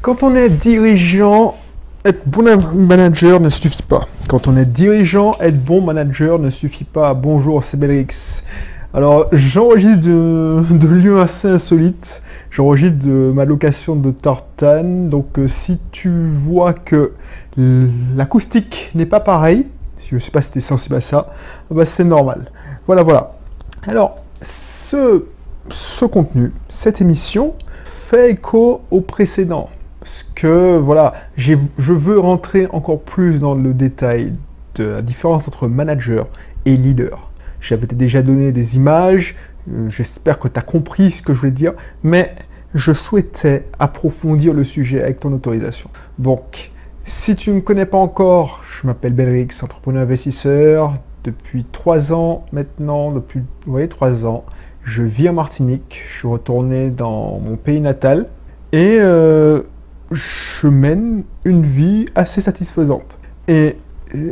Quand on est dirigeant, être bon manager ne suffit pas. Quand on est dirigeant, être bon manager ne suffit pas. Bonjour, c'est Belrix. Alors, j'enregistre de lieux assez insolites. J'enregistre de ma location de tartane. Donc, si tu vois que l'acoustique n'est pas pareille, je ne sais pas si tu es sensible à ça, bah, c'est normal. Voilà. Alors, ce contenu, cette émission, fait écho au précédent. Parce que, voilà, je veux rentrer encore plus dans le détail de la différence entre manager et leader. J'avais déjà donné des images, j'espère que tu as compris ce que je voulais dire, mais je souhaitais approfondir le sujet avec ton autorisation. Donc, si tu ne me connais pas encore, je m'appelle Belrix, entrepreneur investisseur. Depuis 3 ans maintenant, 3 ans, je vis en Martinique. Je suis retourné dans mon pays natal et je mène une vie assez satisfaisante. Et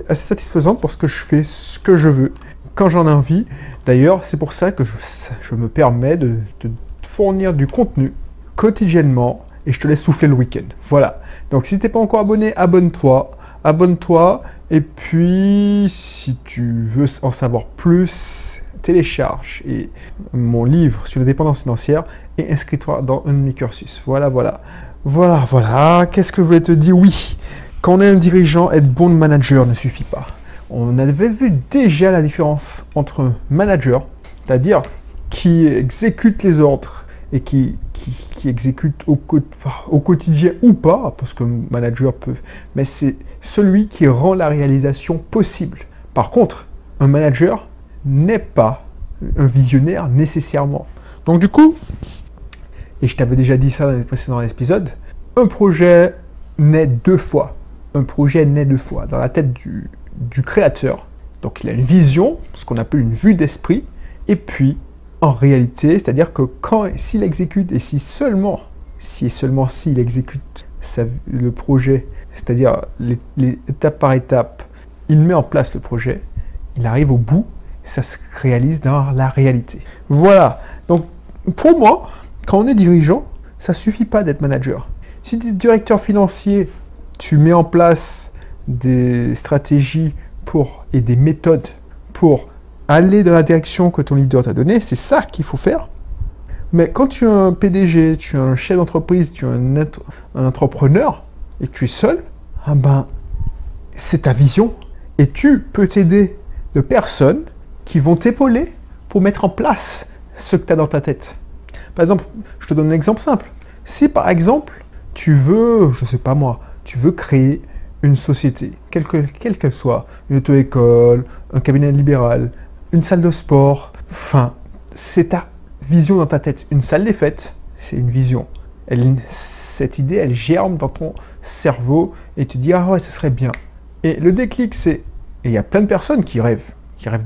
assez satisfaisante parce que je fais ce que je veux, quand j'en ai envie. D'ailleurs, c'est pour ça que je me permets de te fournir du contenu quotidiennement et je te laisse souffler le week-end. Voilà. Donc, si tu n'es pas encore abonné, abonne-toi. Et puis, si tu veux en savoir plus, télécharge mon livre sur la dépendance financière et inscris-toi dans un de mes cursus. Voilà. Qu'est-ce que je voulais te dire? Oui, quand on est un dirigeant, être bon manager ne suffit pas. On avait vu déjà la différence entre un manager, c'est-à-dire qui exécute les ordres et qui exécute au quotidien ou pas, parce que manager peut, mais c'est celui qui rend la réalisation possible. Par contre, un manager n'est pas un visionnaire nécessairement. Donc du coup, et je t'avais déjà dit ça dans les précédents épisodes, un projet naît 2 fois. Un projet naît 2 fois dans la tête du créateur. Donc il a une vision, ce qu'on appelle une vue d'esprit, et puis en réalité, c'est-à-dire que s'il exécute, et si et seulement s'il exécute le projet, c'est-à-dire les étape par étape, il met en place le projet, il arrive au bout, ça se réalise dans la réalité. Voilà. Donc, pour moi, quand on est dirigeant, ça ne suffit pas d'être manager. Si tu es directeur financier, tu mets en place des stratégies et des méthodes pour aller dans la direction que ton leader t'a donnée, c'est ça qu'il faut faire. Mais quand tu es un PDG, tu es un chef d'entreprise, tu es un entrepreneur, et que tu es seul, c'est ta vision. Et tu peux t'aider de personnes qui vont t'épauler pour mettre en place ce que tu as dans ta tête. Par exemple, je te donne un exemple simple. Si par exemple, tu veux, je sais pas moi, tu veux créer une société, quelle qu'elle soit, une auto-école, un cabinet libéral, une salle de sport, enfin, c'est ta vision dans ta tête. Une salle des fêtes, c'est une vision. Cette idée, elle germe dans ton cerveau et tu dis, ah ouais, ce serait bien. Et le déclic, et il y a plein de personnes qui rêvent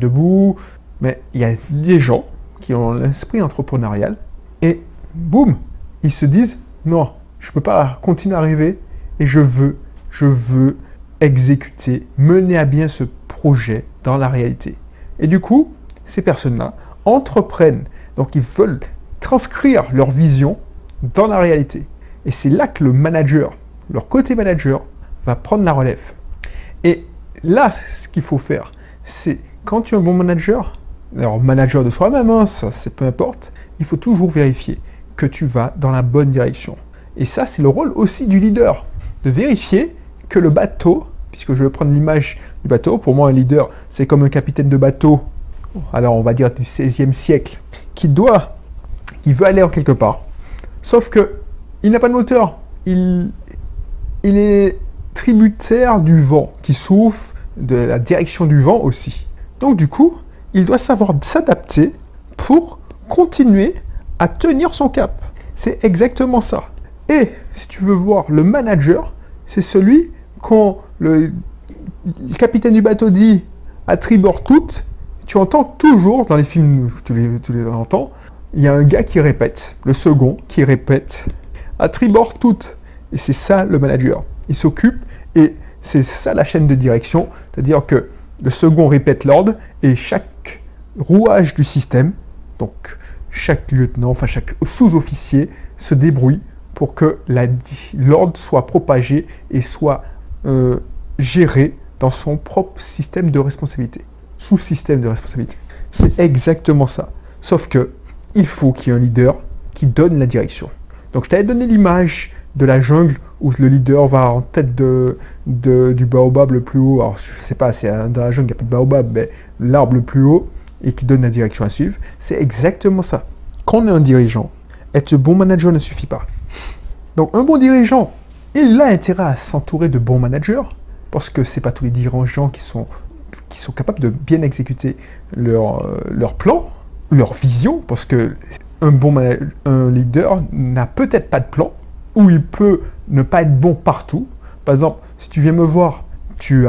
debout, mais il y a des gens qui ont l'esprit entrepreneurial et boum, ils se disent, non, je ne peux pas continuer à rêver et je veux exécuter, mener à bien ce projet dans la réalité. Et du coup, ces personnes-là entreprennent, donc ils veulent transcrire leur vision dans la réalité. Et c'est là que le manager, leur côté manager, va prendre la relève. Et là, ce qu'il faut faire, c'est quand tu es un bon manager, alors manager de soi-même, ça c'est peu importe, il faut toujours vérifier que tu vas dans la bonne direction. Et ça, c'est le rôle aussi du leader, de vérifier que le bateau, puisque je vais prendre l'image du bateau, pour moi un leader, c'est comme un capitaine de bateau, alors on va dire du 16e siècle, qui veut aller en quelque part, sauf que il n'a pas de moteur, il est tributaire du vent, qui souffle, de la direction du vent aussi. Donc du coup, il doit savoir s'adapter pour continuer à tenir son cap. C'est exactement ça. Et si tu veux voir le manager, c'est celui quand le capitaine du bateau dit à tribord tout, tu entends toujours dans les films, tu les entends, il y a un gars qui répète, le second qui répète à tribord tout. Et c'est ça le manager. Il s'occupe et c'est ça la chaîne de direction, c'est-à-dire que le second répète l'ordre et chaque rouage du système, donc chaque lieutenant, enfin chaque sous-officier se débrouille pour que l'ordre soit propagé et soit géré dans son propre système de responsabilité, sous-système de responsabilité. C'est exactement ça. Sauf que il faut qu'il y ait un leader qui donne la direction. Donc je t'avais donné l'image de la jungle où le leader va en tête du baobab le plus haut. Alors je sais pas, c'est dans la jungle, il n'y a pas de baobab, mais l'arbre le plus haut et qui donne la direction à suivre. C'est exactement ça. Quand on est un dirigeant, être bon manager ne suffit pas. Donc un bon dirigeant, il a intérêt à s'entourer de bons managers, parce que c'est pas tous les dirigeants qui sont capables de bien exécuter leur plan, leur vision, parce que un leader n'a peut-être pas de plan, ou il peut ne pas être bon partout. Par exemple, si tu viens me voir, tu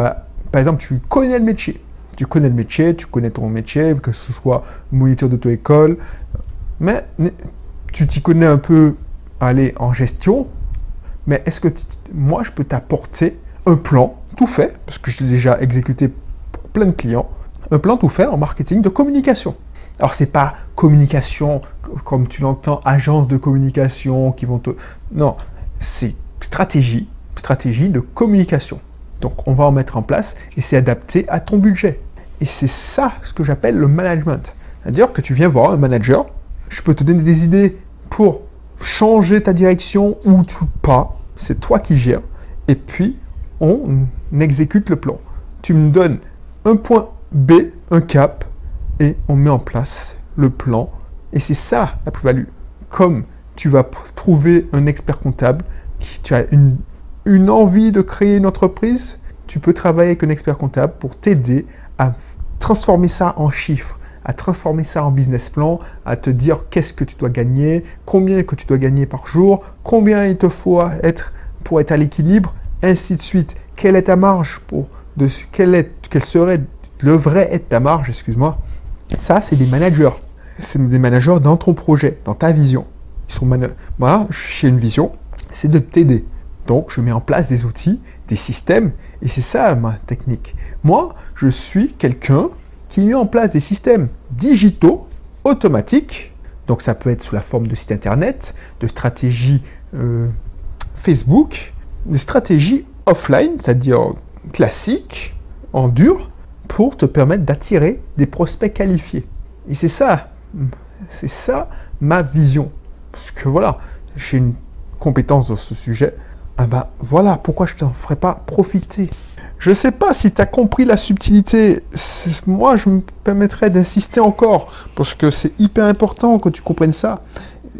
connais le métier. Tu connais ton métier, que ce soit moniteur d'auto-école, mais tu t'y connais un peu, en gestion, mais est-ce que moi, je peux t'apporter un plan tout fait, parce que je l'ai déjà exécuté pour plein de clients, un plan tout fait en marketing de communication. Alors, c'est pas communication comme tu l'entends, agence de communication qui vont te... Non, c'est stratégie de communication. Donc, on va en mettre en place et c'est adapté à ton budget. Et c'est ça ce que j'appelle le management. C'est-à-dire que tu viens voir un manager, je peux te donner des idées pour changer ta direction ou pas. C'est toi qui gères. Et puis, on exécute le plan. Tu me donnes un point B, un cap, et on met en place le plan. Et c'est ça la plus-value. Comme tu vas trouver un expert comptable, tu as une envie de créer une entreprise, tu peux travailler avec un expert comptable pour t'aider à transformer ça en chiffres, à transformer ça en business plan, à te dire qu'est-ce que tu dois gagner, combien que tu dois gagner par jour, combien il te faut pour être à l'équilibre, ainsi de suite. Quelle est ta marge quelle devrait être ta marge, excuse-moi. Ça, c'est des managers. C'est des managers dans ton projet, dans ta vision. Moi, j'ai une vision, c'est de t'aider. Donc, je mets en place des outils, des systèmes, et c'est ça ma technique. Moi, je suis quelqu'un qui met en place des systèmes digitaux, automatiques. Donc, ça peut être sous la forme de site internet, de stratégies Facebook, des stratégies offline, c'est-à-dire classiques, en dur, pour te permettre d'attirer des prospects qualifiés. Et c'est ça ma vision. Parce que voilà, j'ai une compétence dans ce sujet. Voilà pourquoi je ne t'en ferai pas profiter. Je ne sais pas si tu as compris la subtilité. Moi, je me permettrais d'insister encore. Parce que c'est hyper important que tu comprennes ça.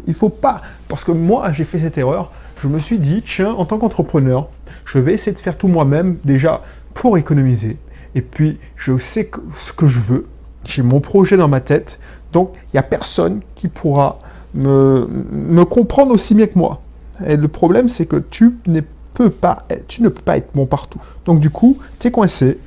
Il faut pas. Parce que moi, j'ai fait cette erreur. Je me suis dit, tiens, en tant qu'entrepreneur, je vais essayer de faire tout moi-même, déjà, pour économiser. Et puis, je sais ce que je veux. J'ai mon projet dans ma tête. Donc, il n'y a personne qui pourra me comprendre aussi bien que moi. Et le problème, c'est que tu ne peux pas être bon partout. Donc, du coup, tu es coincé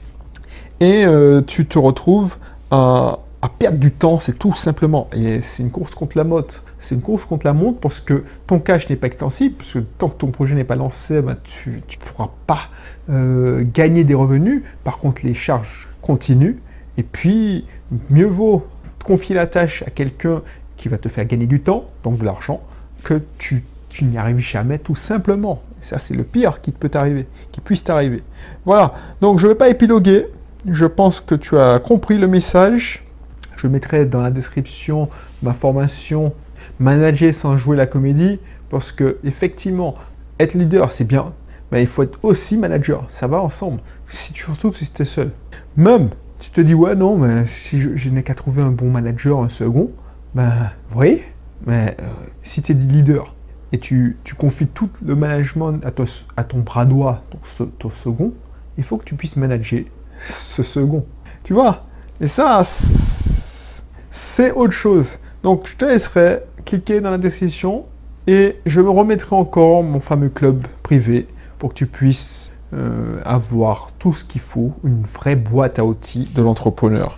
et tu te retrouves à perdre du temps, c'est tout simplement. Et c'est une course contre la montre. C'est une course contre la montre parce que ton cash n'est pas extensible, parce que tant que ton projet n'est pas lancé, tu ne pourras pas gagner des revenus. Par contre, les charges continuent. Et puis, mieux vaut confier la tâche à quelqu'un qui va te faire gagner du temps, donc de l'argent, que tu n'y arrives jamais tout simplement. Et ça, c'est le pire qui puisse t'arriver. Voilà, donc je ne vais pas épiloguer. Je pense que tu as compris le message. Je mettrai dans la description ma formation « Manager sans jouer la comédie » parce que effectivement, être leader, c'est bien, mais il faut être aussi manager. Ça va ensemble, surtout si tu es seul. Même tu te dis, ouais, non, mais si je n'ai qu'à trouver un bon manager, un second, oui, mais si tu es leader et tu confies tout le management à ton bras droit, ton second, il faut que tu puisses manager ce second. Tu vois? Et ça, c'est autre chose. Donc, je te laisserai cliquer dans la description et je me remettrai encore mon fameux club privé pour que tu puisses avoir tout ce qu'il faut, une vraie boîte à outils de l'entrepreneur.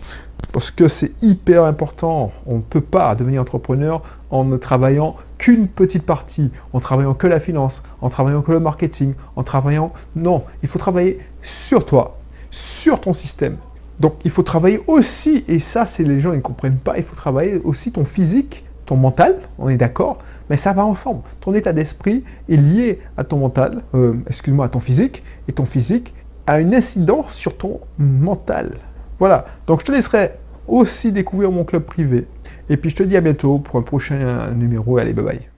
Parce que c'est hyper important. On ne peut pas devenir entrepreneur en ne travaillant qu'une petite partie, en travaillant que la finance, en travaillant que le marketing, en travaillant... Non, il faut travailler sur toi, sur ton système. Donc, il faut travailler aussi, et ça, c'est les gens ils ne comprennent pas, il faut travailler aussi ton physique, ton mental, on est d'accord, mais ça va ensemble. Ton état d'esprit est lié à ton mental, excuse-moi, à ton physique, et ton physique a une incidence sur ton mental. Voilà, donc je te laisserai aussi découvrir mon club privé. Et puis je te dis à bientôt pour un prochain numéro. Allez, bye bye.